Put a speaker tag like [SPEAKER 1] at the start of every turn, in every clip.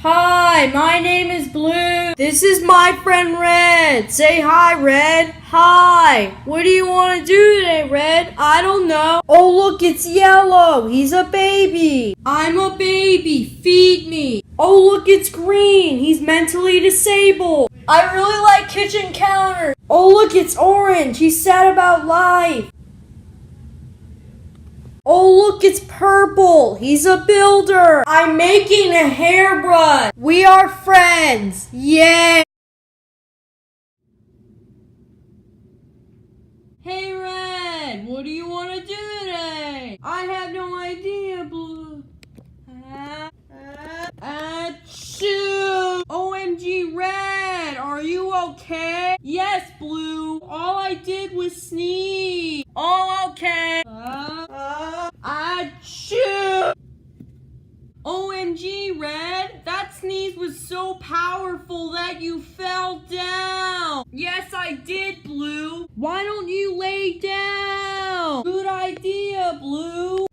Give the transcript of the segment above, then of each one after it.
[SPEAKER 1] Hi, my name is Blue. This is my friend Red. Say hi, Red. Hi. What do you want to do today, Red? I don't know. Oh, look, it's Yellow. He's a baby. I'm a baby. Feed me. Oh, look, it's Green. He's mentally disabled. I really like kitchen counters. Oh, look, it's Orange. He's sad about life. Oh, look, it's Purple. He's a builder. I'm making a hairbrush. We are friends. Yay. Hey, Red. What do you want to do today? I have no idea, Blue. Achoo! OMG, Red. Are you okay? Yes, Blue. All I did was sneeze. All okay. Achoo! OMG, Red, that sneeze was so powerful that you fell down. Yes, I did, Blue. Why don't you lay down? Good idea, Blue.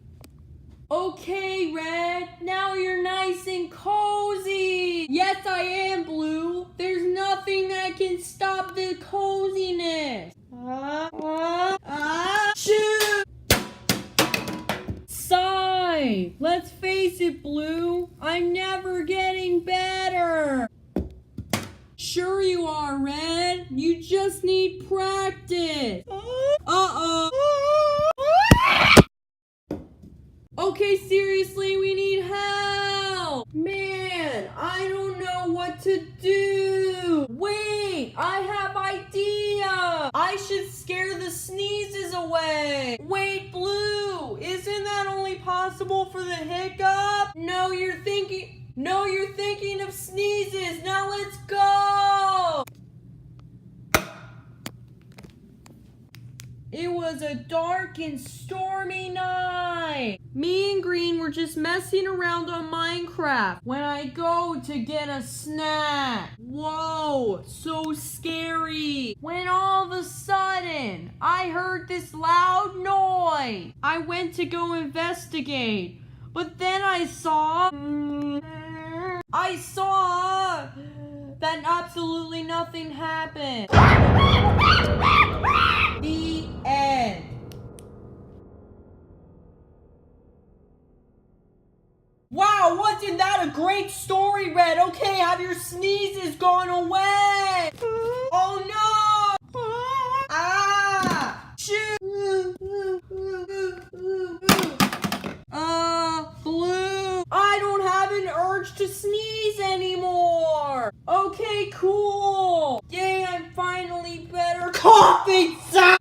[SPEAKER 1] Okay, Red, now you're nice and cozy. Yes, I am, Blue. There's nothing that can stop the coziness. Shoot! Sigh. Let's face it, Blue. I'm never getting better. Sure you are, Red. You just need practice. Uh-oh. Okay, seriously, we need help. Man, I don't know what to do. Wait, I have idea. I should scare the sneezes away. Wait, Blue, isn't that only possible for the hiccup? No, you're thinking of sneezes. Now let's go. It was a dark and stormy night. Me and Green were just messing around on Minecraft when I go to get a snack. Whoa, so scary. When all of a sudden, I heard this loud noise. I went to go investigate, but then I saw that absolutely nothing happened. The end. Wow, wasn't that a great story, Red? Okay, have your sneezes gone away? Oh no! Ah! Shoot! Blue, I don't have an urge to sneeze anymore. Okay, cool. Yay, I'm finally better. Coughing sound.